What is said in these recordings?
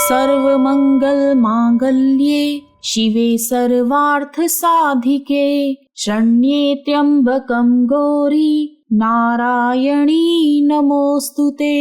सर्वमंगल मांगल्ये शिवे सर्वार्थ साधिके शरण्ये त्र्यंबकं गौरी नारायणी नमोस्तुते।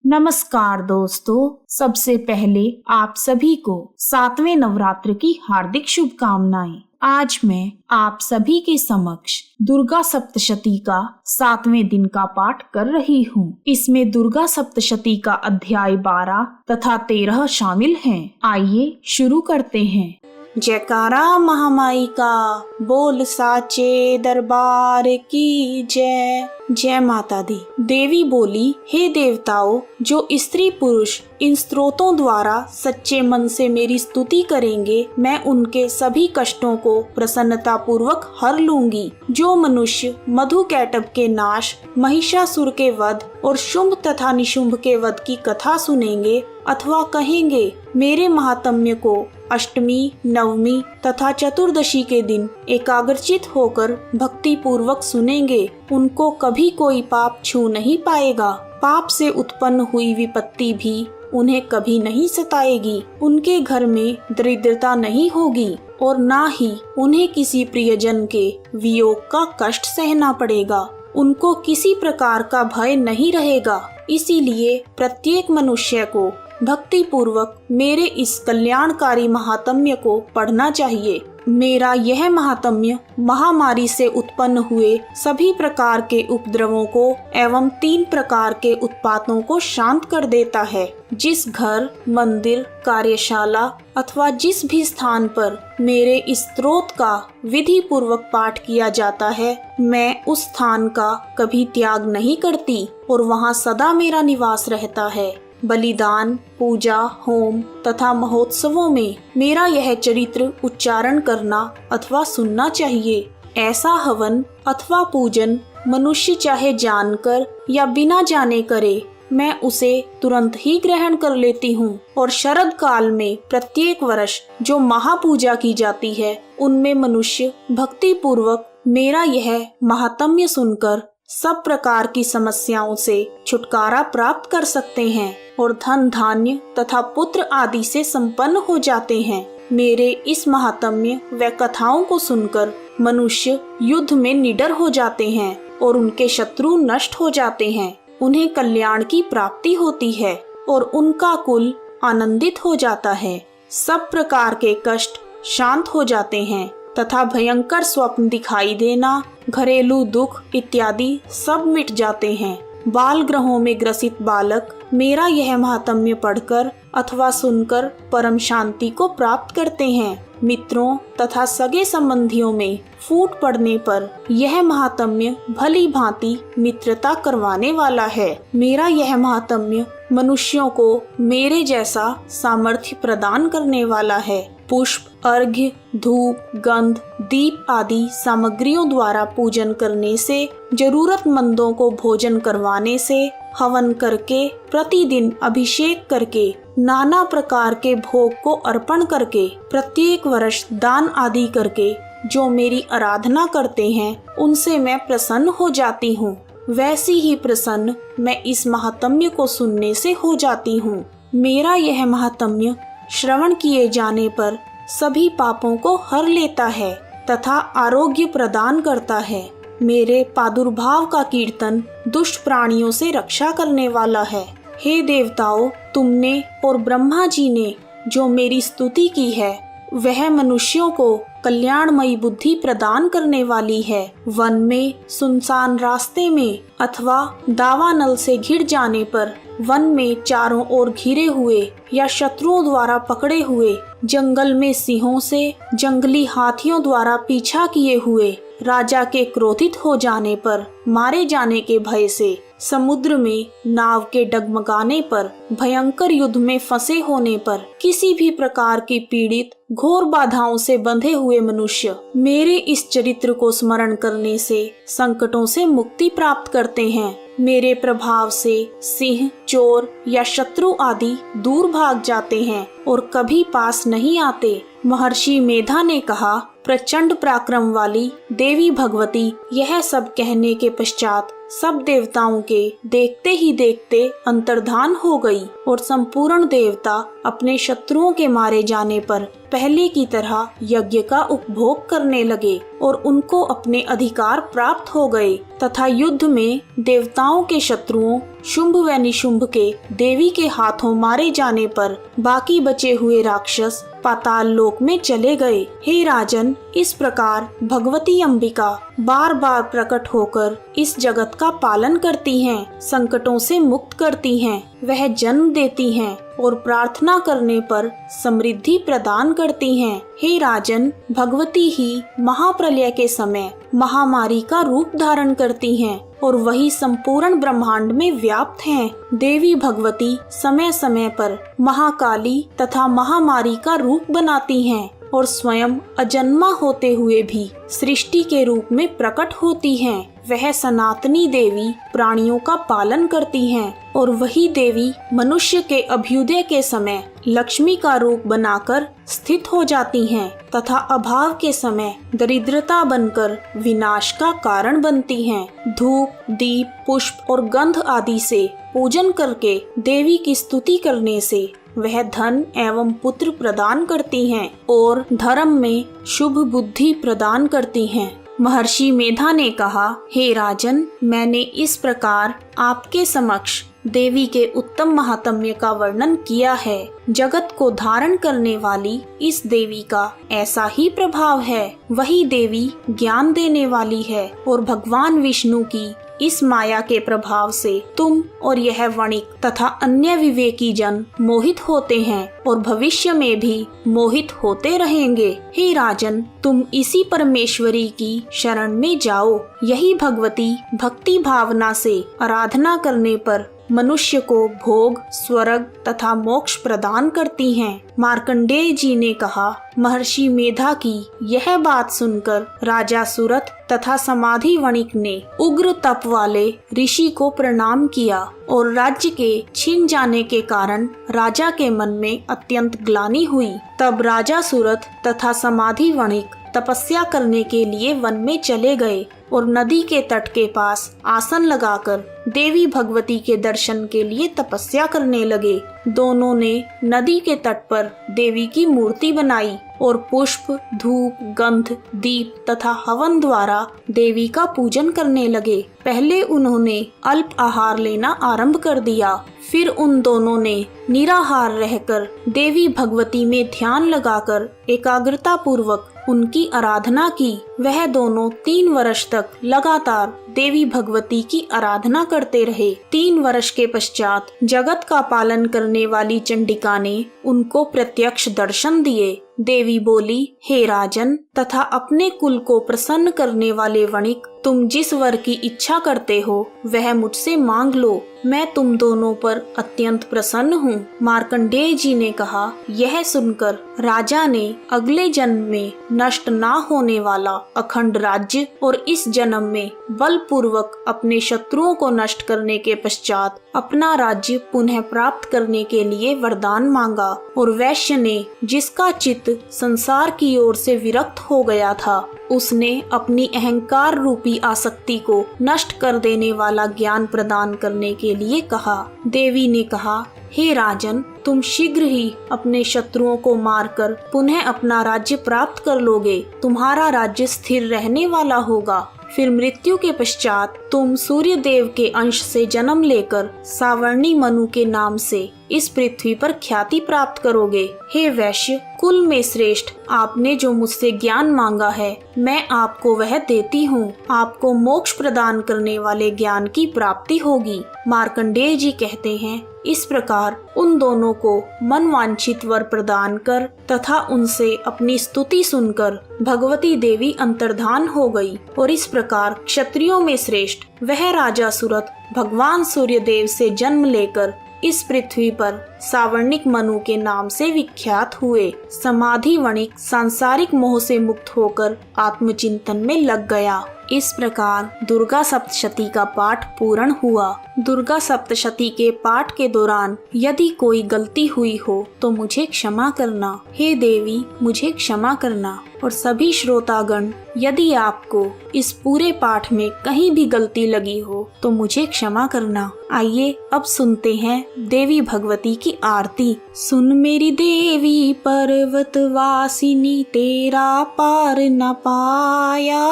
नमस्कार दोस्तों, सबसे पहले आप सभी को 7वें नवरात्र की हार्दिक शुभकामनाएं। आज मैं आप सभी के समक्ष दुर्गा सप्तशती का 7वें दिन का पाठ कर रही हूँ। इसमें दुर्गा सप्तशती का अध्याय 12 तथा 13 शामिल हैं। आइए शुरू करते हैं। जयकारा महामाई का, बोल साचे दरबार की जय। जय माता दी। देवी बोली, हे देवताओं, जो स्त्री पुरुष इन स्तोत्रों द्वारा सच्चे मन से मेरी स्तुति करेंगे, मैं उनके सभी कष्टों को प्रसन्नता पूर्वक हर लूंगी। जो मनुष्य मधुकैटभ के नाश, महिषासुर के वध और शुंभ तथा निशुंभ के वध की कथा सुनेंगे अथवा कहेंगे, मेरे महात्म्य को अष्टमी, नवमी तथा चतुर्दशी के दिन एकाग्रचित होकर भक्ति पूर्वक सुनेंगे, उनको कभी कोई पाप छू नहीं पाएगा। पाप से उत्पन्न हुई विपत्ति भी उन्हें कभी नहीं सताएगी। उनके घर में दरिद्रता नहीं होगी और ना ही उन्हें किसी प्रियजन के वियोग का कष्ट सहना पड़ेगा। उनको किसी प्रकार का भय नहीं रहेगा। इसीलिए प्रत्येक मनुष्य को भक्ति पूर्वक मेरे इस कल्याणकारी महात्म्य को पढ़ना चाहिए। मेरा यह महात्म्य महामारी से उत्पन्न हुए सभी प्रकार के उपद्रवों को एवं 3 प्रकार के उत्पातों को शांत कर देता है। जिस घर, मंदिर, कार्यशाला अथवा जिस भी स्थान पर मेरे इस स्तोत्र का विधि पूर्वक पाठ किया जाता है, मैं उस स्थान का कभी त्याग नहीं करती और वहाँ सदा मेरा निवास रहता है। बलिदान, पूजा, होम तथा महोत्सवों में मेरा यह चरित्र उच्चारण करना अथवा सुनना चाहिए। ऐसा हवन अथवा पूजन मनुष्य चाहे जानकर या बिना जाने करे, मैं उसे तुरंत ही ग्रहण कर लेती हूँ। और शरद काल में प्रत्येक वर्ष जो महापूजा की जाती है, उनमें मनुष्य भक्ति पूर्वक मेरा यह महात्म्य सुनकर सब प्रकार की समस्याओं से छुटकारा प्राप्त कर सकते हैं और धन धान्य तथा पुत्र आदि से संपन्न हो जाते हैं। मेरे इस महात्म्य व कथाओं को सुनकर मनुष्य युद्ध में निडर हो जाते हैं और उनके शत्रु नष्ट हो जाते हैं। उन्हें कल्याण की प्राप्ति होती है और उनका कुल आनंदित हो जाता है। सब प्रकार के कष्ट शांत हो जाते हैं तथा भयंकर स्वप्न दिखाई देना, घरेलू दुख इत्यादि सब मिट जाते हैं। बाल ग्रहों में ग्रसित बालक मेरा यह महात्म्य पढ़कर अथवा सुनकर परम शांति को प्राप्त करते हैं। मित्रों तथा सगे संबंधियों में फूट पड़ने पर यह महात्म्य भली भांति मित्रता करवाने वाला है। मेरा यह महात्म्य मनुष्यों को मेरे जैसा सामर्थ्य प्रदान करने वाला है। पुष्प, अर्घ्य, धूप, गंध, दीप आदि सामग्रियों द्वारा पूजन करने से, जरूरतमंदों को भोजन करवाने से, हवन करके, प्रतिदिन अभिषेक करके, नाना प्रकार के भोग को अर्पण करके, प्रत्येक वर्ष दान आदि करके जो मेरी आराधना करते हैं, उनसे मैं प्रसन्न हो जाती हूँ। वैसी ही प्रसन्न मैं इस महात्म्य को सुनने से हो जाती हूँ। मेरा यह महात्म्य श्रवण किए जाने पर सभी पापों को हर लेता है तथा आरोग्य प्रदान करता है। मेरे प्रादुर्भाव का कीर्तन दुष्ट प्राणियों से रक्षा करने वाला है। हे देवताओं, तुमने और ब्रह्मा जी ने जो मेरी स्तुति की है, वह मनुष्यों को कल्याणमयी बुद्धि प्रदान करने वाली है। वन में, सुनसान रास्ते में अथवा दावानल से घिर जाने पर, वन में चारों ओर घिरे हुए या शत्रुओं द्वारा पकड़े हुए, जंगल में सिंहों से, जंगली हाथियों द्वारा पीछा किए हुए, राजा के क्रोधित हो जाने पर, मारे जाने के भय से, समुद्र में नाव के डगमगाने पर, भयंकर युद्ध में फंसे होने पर, किसी भी प्रकार की पीड़ित घोर बाधाओं से बंधे हुए मनुष्य मेरे इस चरित्र को स्मरण करने से संकटों से मुक्ति प्राप्त करते हैं। मेरे प्रभाव से सिंह, चोर या शत्रु आदि दूर भाग जाते हैं और कभी पास नहीं आते। महर्षि मेधा ने कहा, प्रचंड पराक्रम वाली देवी भगवती यह सब कहने के पश्चात सब देवताओं के देखते ही देखते अंतर्धान हो गई और संपूर्ण देवता अपने शत्रुओं के मारे जाने पर पहले की तरह यज्ञ का उपभोग करने लगे और उनको अपने अधिकार प्राप्त हो गए तथा युद्ध में देवताओं के शत्रुओं शुंभ व निशुंभ के देवी के हाथों मारे जाने पर बाकी बचे हुए राक्षस पाताल लोक में चले गए। हे राजन, इस प्रकार भगवती अंबिका बार बार प्रकट होकर इस जगत का पालन करती हैं, संकटों से मुक्त करती हैं, वह जन्म देती हैं और प्रार्थना करने पर समृद्धि प्रदान करती हैं। हे राजन, भगवती ही महाप्रलय के समय महामारी का रूप धारण करती हैं और वही संपूर्ण ब्रह्मांड में व्याप्त हैं। देवी भगवती समय समय पर महाकाली तथा महामारी का रूप बनाती हैं और स्वयं अजन्मा होते हुए भी सृष्टि के रूप में प्रकट होती हैं। वह सनातनी देवी प्राणियों का पालन करती हैं और वही देवी मनुष्य के अभ्युदय के समय लक्ष्मी का रूप बनाकर स्थित हो जाती हैं तथा अभाव के समय दरिद्रता बनकर विनाश का कारण बनती हैं। धूप, दीप, पुष्प और गंध आदि से पूजन करके देवी की स्तुति करने से वह धन एवं पुत्र प्रदान करती हैं और धर्म में शुभ बुद्धि प्रदान करती हैं। महर्षि मेधा ने कहा, हे राजन, मैंने इस प्रकार आपके समक्ष देवी के उत्तम महात्म्य का वर्णन किया है। जगत को धारण करने वाली इस देवी का ऐसा ही प्रभाव है। वही देवी ज्ञान देने वाली है और भगवान विष्णु की इस माया के प्रभाव से तुम और यह वणिक तथा अन्य विवेकी जन मोहित होते हैं और भविष्य में भी मोहित होते रहेंगे। हे राजन, तुम इसी परमेश्वरी की शरण में जाओ। यही भगवती भक्ति भावना से आराधना करने पर मनुष्य को भोग, स्वर्ग तथा मोक्ष प्रदान करती हैं। मार्कंडेय जी ने कहा, महर्षि मेधा की यह बात सुनकर राजा सुरथ तथा समाधि वणिक ने उग्र तप वाले ऋषि को प्रणाम किया और राज्य के छिन जाने के कारण राजा के मन में अत्यंत ग्लानि हुई। तब राजा सुरथ तथा समाधि वणिक तपस्या करने के लिए वन में चले गए और नदी के तट के पास आसन लगाकर देवी भगवती के दर्शन के लिए तपस्या करने लगे। दोनों ने नदी के तट पर देवी की मूर्ति बनाई और पुष्प, धूप, गंध, दीप तथा हवन द्वारा देवी का पूजन करने लगे। पहले उन्होंने अल्प आहार लेना आरंभ कर दिया, फिर उन दोनों ने निराहार रहकर देवी भगवती में ध्यान लगाकर एकाग्रता पूर्वक उनकी आराधना की। वह दोनों 3 वर्ष तक लगातार देवी भगवती की आराधना करते रहे। 3 वर्ष के पश्चात जगत का पालन करने वाली चंडिका ने उनको प्रत्यक्ष दर्शन दिए। देवी बोली, हे राजन तथा अपने कुल को प्रसन्न करने वाले वणिक, तुम जिस वर की इच्छा करते हो वह मुझसे मांग लो, मैं तुम दोनों पर अत्यंत प्रसन्न हूँ। मार्कंडेय जी ने कहा, यह सुनकर राजा ने अगले जन्म में नष्ट ना होने वाला अखंड राज्य और इस जन्म में बलपूर्वक अपने शत्रुओं को नष्ट करने के पश्चात अपना राज्य पुनः प्राप्त करने के लिए वरदान मांगा। और वैश्य ने, जिसका चित्त संसार की ओर से विरक्त हो गया था, उसने अपनी अहंकार रूपी आसक्ति को नष्ट कर देने वाला ज्ञान प्रदान करने के लिए कहा। देवी ने कहा, हे राजन, तुम शीघ्र ही अपने शत्रुओं को मारकर पुनः अपना राज्य प्राप्त कर लोगे। तुम्हारा राज्य स्थिर रहने वाला होगा। फिर मृत्यु के पश्चात तुम सूर्य देव के अंश से जन्म लेकर सावर्णी मनु के नाम से इस पृथ्वी पर ख्याति प्राप्त करोगे। हे वैश्य, कुल में श्रेष्ठ, आपने जो मुझसे ज्ञान मांगा है मैं आपको वह देती हूँ। आपको मोक्ष प्रदान करने वाले ज्ञान की प्राप्ति होगी। मार्कंडेय जी कहते हैं, इस प्रकार उन दोनों को मनवांछित वर प्रदान कर तथा उनसे अपनी स्तुति सुनकर भगवती देवी अंतर्धान हो गई। और इस प्रकार क्षत्रियों में श्रेष्ठ वह राजा सुरथ भगवान सूर्य देव से जन्म लेकर इस पृथ्वी पर सावर्णिक मनु के नाम से विख्यात हुए। समाधि वणिक सांसारिक मोह से मुक्त होकर आत्मचिंतन में लग गया। इस प्रकार दुर्गा सप्तशती का पाठ पूर्ण हुआ। दुर्गा सप्तशती के पाठ के दौरान यदि कोई गलती हुई हो तो मुझे क्षमा करना। हे देवी, मुझे क्षमा करना। और सभी श्रोतागण, यदि आपको इस पूरे पाठ में कहीं भी गलती लगी हो तो मुझे क्षमा करना। आइए अब सुनते हैं देवी भगवती की आरती। सुन मेरी देवी पर्वत वासिनी, तेरा पार न पाया,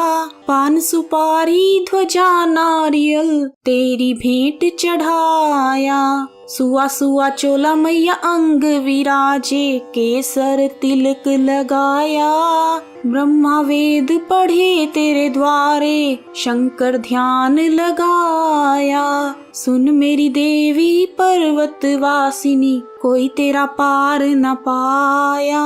पान सुपारी ध्वजा नारियल तेरी भेंट चढ़ाया। सुआ सुआ चोला मैया अंग विराजे, केसर तिलक लगाया, ब्रह्मा वेद पढ़े तेरे द्वारे, शंकर ध्यान लगाया। सुन मेरी देवी पर्वत वासिनी, कोई तेरा पार न पाया,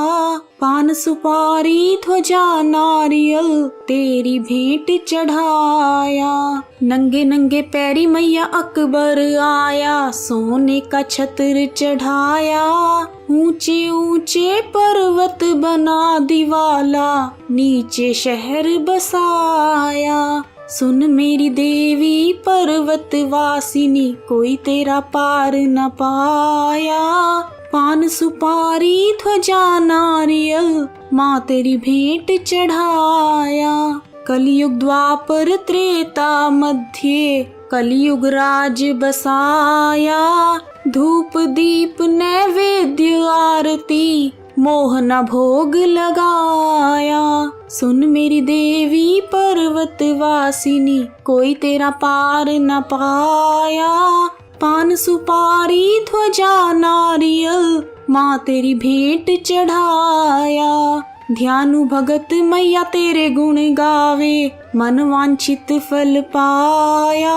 पान सुपारी ध्वजा नारियल तेरी भेंट चढ़ाया। नंगे नंगे पैरी मैया अकबर आया, सोने का छत्र चढ़ाया, ऊंचे ऊंचे पर्वत बना दिवाला, नीचे शहर बसाया। सुन मेरी देवी पर्वत वासिनी, कोई तेरा पार न पाया, पान सुपारी ध्वजा नारियल माँ तेरी भेंट चढ़ाया। कलयुग द्वापर त्रेता मध्य, कलयुग राज बसाया, धूप दीप नैवेद्य आरती मोहना भोग लगाया। सुन मेरी देवी पर्वत वासिनी, कोई तेरा पार न पाया, पान सुपारी ध्वजा नारियल माँ तेरी भेंट चढ़ाया। ध्यानु भगत मैया तेरे गुण गावे, मन वांछित फल पाया।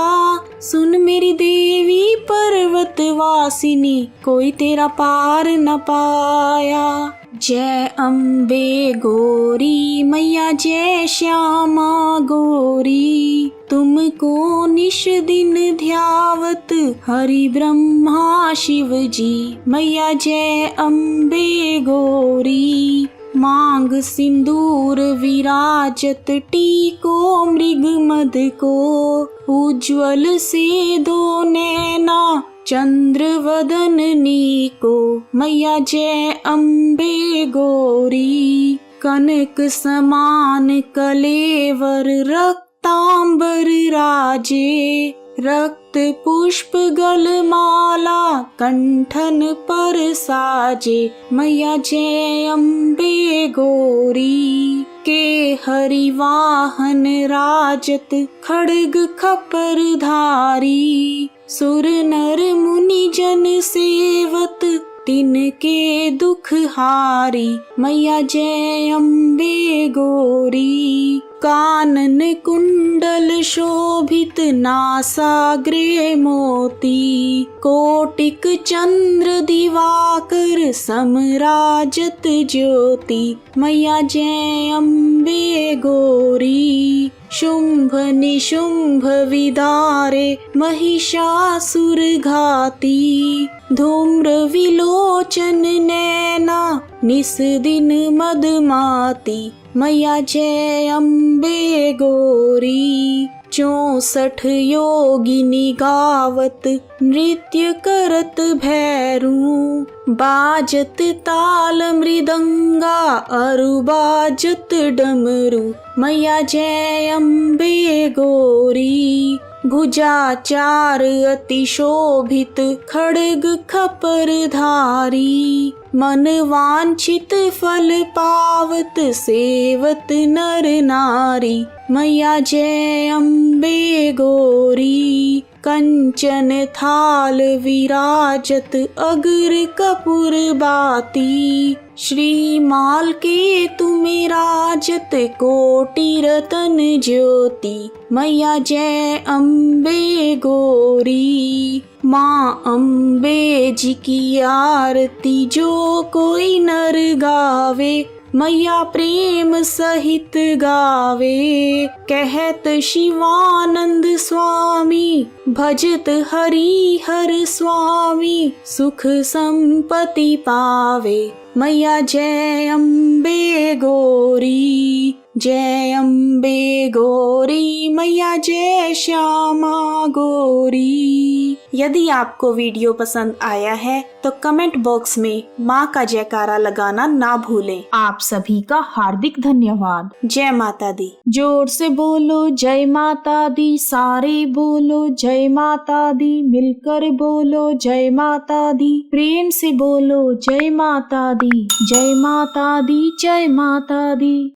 सुन मेरी देवी पर्वत वासिनी, कोई तेरा पार न पाया। जय अम्बे गौरी मैया, जय श्यामा गौरी, तुमको निश दिन ध्यावत हरि ब्रह्मा शिव जी। मैया जय अम्बे गौरी, मांग सिंदूर विराजत टीको मृग मद को, उज्ज्वल से दो नैना चंद्र वदन नीको। मैया जय अम्बे गौरी, कनक समान कलेवर रक्तांबर राजे, रक्त पुष्प गल माला कंठन पर साजे। मैया जय अम्बे गौरी, के हरि वाहन राजत खड्ग खपर धारी, सुर नर मुनि जन सेवत तिनके दुख हारी। मैया जय अम्बे गौरी, कानन कुंडल शोभित नासाग्रे मोती, कोटिक चंद्र दिवाकर समराजत ज्योति। मैया जय अम्बे गौरी, शुंभ निशुंभ विदारे महिषासुर घाती, धूम्र विलोचन नैना निस दिन मदमाती। मैया जय अम्बे गौरी, 64 योगिनी गावत नृत्य करत भैरू, बाजत ताल मृदंगा अरु बाजत डमरू। मैया जय अम्बे गौरी, भुजा चार अति शोभित खड्ग खपर धारी, मन वांछित फल पावत सेवत नर नारी। मैया जय अम्बे गौरी, कंचन थाल विराजत अगर कपूर बाती, श्रीमाल के तुम राजत कोटि रतन ज्योति। मैया जय अम्बे गौरी, माँ अम्बे जी की आरती जो कोई नर गावे, मैया प्रेम सहित गावे। कहत शिवानंद स्वामी, भजत हरि हर स्वामी, सुख संपत्ति पावे। मैया जय अम्बे गौरी, जय अम्बे गौरी मैया, जय श्यामा गौरी। यदि आपको वीडियो पसंद आया है तो कमेंट बॉक्स में माँ का जयकारा लगाना ना भूलें। आप सभी का हार्दिक धन्यवाद। जय माता दी। जोर से बोलो जय माता दी, सारे बोलो जय माता दी, मिलकर बोलो जय माता दी, प्रेम से बोलो जय माता दी, जय माता दी, जय माता दी।